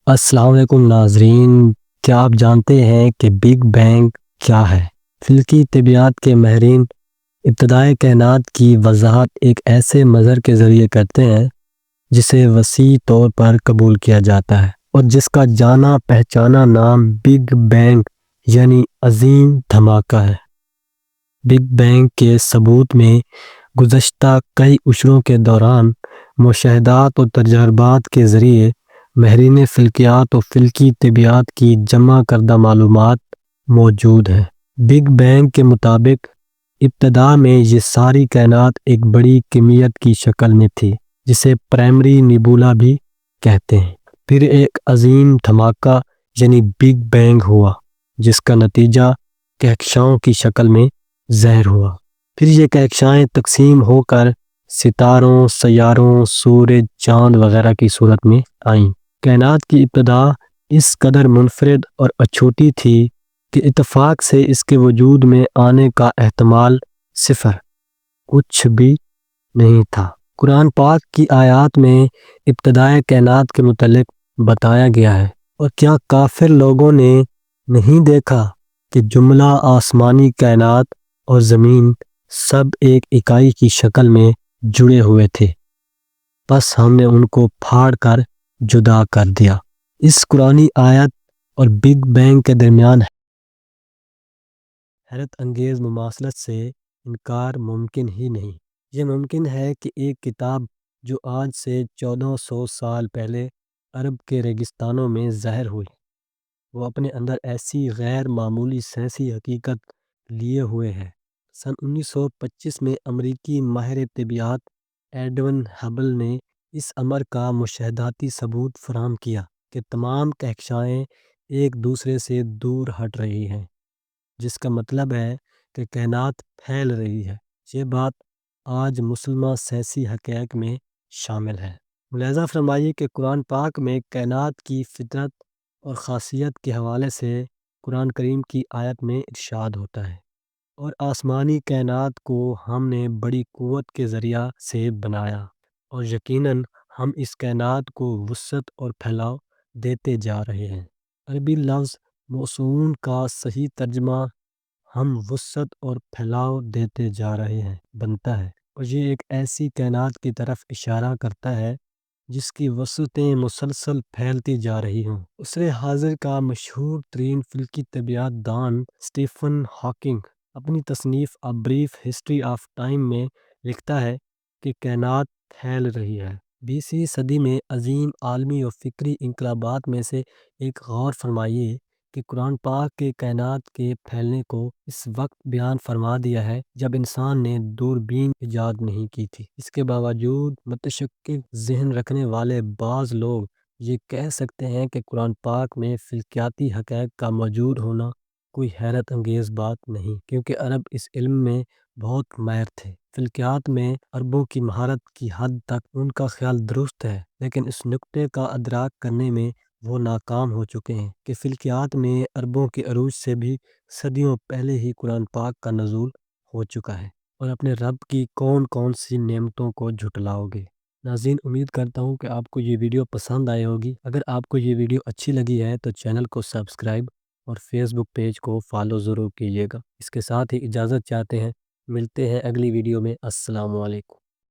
السلام علیکم ناظرین، کیا آپ جانتے ہیں کہ بگ بینگ کیا ہے؟ فلکی طبیعیات کے ماہرین ابتدائے کائنات کی وضاحت ایک ایسے مظہر کے ذریعے کرتے ہیں جسے وسیع طور پر قبول کیا جاتا ہے اور جس کا جانا پہچانا نام بگ بینگ یعنی عظیم دھماکہ ہے۔ بگ بینگ کے ثبوت میں گزشتہ کئی عشروں کے دوران مشاہدات اور تجربات کے ذریعے ماہرین فلکیات و فلکی طبیعیات کی جمع کردہ معلومات موجود ہیں۔ بگ بینگ کے مطابق ابتدا میں یہ ساری کائنات ایک بڑی کمیت کی شکل میں تھی جسے پرائمری نیبولا بھی کہتے ہیں۔ پھر ایک عظیم دھماکہ یعنی بگ بینگ ہوا جس کا نتیجہ کہکشاؤں کی شکل میں ظاہر ہوا۔ پھر یہ کہکشائیں تقسیم ہو کر ستاروں، سیاروں، سورج، چاند وغیرہ کی صورت میں آئیں۔ کائنات کی ابتدا اس قدر منفرد اور اچھوٹی تھی کہ اتفاق سے اس کے وجود میں آنے کا احتمال صفر، کچھ بھی نہیں تھا۔ قرآن پاک کی آیات میں ابتدائے کائنات کے متعلق بتایا گیا ہے، اور کیا کافر لوگوں نے نہیں دیکھا کہ جملہ آسمانی کائنات اور زمین سب ایک اکائی کی شکل میں جڑے ہوئے تھے، بس ہم نے ان کو پھاڑ کر جدا کر دیا۔ اس قرآنی آیت اور بگ بینگ کے درمیان حیرت انگیز مماثلت سے انکار ممکن ہی نہیں۔ یہ ممکن ہے کہ ایک کتاب جو آج سے 1400 سال پہلے عرب کے ریگستانوں میں ظاہر ہوئی، وہ اپنے اندر ایسی غیر معمولی سائنسی حقیقت لیے ہوئے ہے۔ سن 1925 میں امریکی ماہر طبیعیات ایڈون ہبل نے اس امر کا مشاہداتی ثبوت فراہم کیا کہ تمام کہکشائیں ایک دوسرے سے دور ہٹ رہی ہیں، جس کا مطلب ہے کہ کائنات پھیل رہی ہے۔ یہ بات آج مسلمہ سائنسی حقائق میں شامل ہے۔ ملاحظہ فرمائیے کہ قرآن پاک میں کائنات کی فطرت اور خاصیت کے حوالے سے قرآن کریم کی آیت میں ارشاد ہوتا ہے، اور آسمانی کائنات کو ہم نے بڑی قوت کے ذریعہ سے بنایا، اور یقیناً ہم اس کائنات کو وسعت اور پھیلاؤ دیتے جا رہے ہیں۔ عربی لفظ موسون کا صحیح ترجمہ ہم وسعت اور پھیلاؤ دیتے جا رہے ہیں بنتا ہے، اور یہ ایک ایسی کائنات کی طرف اشارہ کرتا ہے جس کی وسعتیں مسلسل پھیلتی جا رہی ہوں۔ عصر حاضر کا مشہور ترین فلکی طبیعیات دان اسٹیفن ہاکنگ اپنی تصنیف a brief history of time میں لکھتا ہے کہ کائنات پھیل رہی ہے۔ 20ویں صدی میں عظیم عالمی و فکری انقلابات میں سے ایک غور فرمائیے کہ قرآن پاک کے کائنات کے پھیلنے کو اس وقت بیان فرما دیا ہے جب انسان نے دوربین ایجاد نہیں کی تھی۔ اس کے باوجود متشکک ذہن رکھنے والے بعض لوگ یہ کہہ سکتے ہیں کہ قرآن پاک میں فلکیاتی حقائق کا موجود ہونا کوئی حیرت انگیز بات نہیں، کیونکہ عرب اس علم میں بہت ماہر تھے۔ فلکیات میں عربوں کی مہارت کی حد تک ان کا خیال درست ہے، لیکن اس نقطے کا ادراک کرنے میں وہ ناکام ہو چکے ہیں کہ فلکیات میں عربوں کے عروج سے بھی صدیوں پہلے ہی قرآن پاک کا نزول ہو چکا ہے، اور اپنے رب کی کون کون سی نعمتوں کو جھٹلاؤ گے۔ ناظرین، امید کرتا ہوں کہ آپ کو یہ ویڈیو پسند آئی ہوگی۔ اگر آپ کو یہ ویڈیو اچھی لگی ہے تو چینل کو سبسکرائب اور فیس بک پیج کو فالو ضرور کیجیے گا۔ اس کے ساتھ ہی اجازت چاہتے ہیں، ملتے ہیں اگلی ویڈیو میں۔ السلام علیکم۔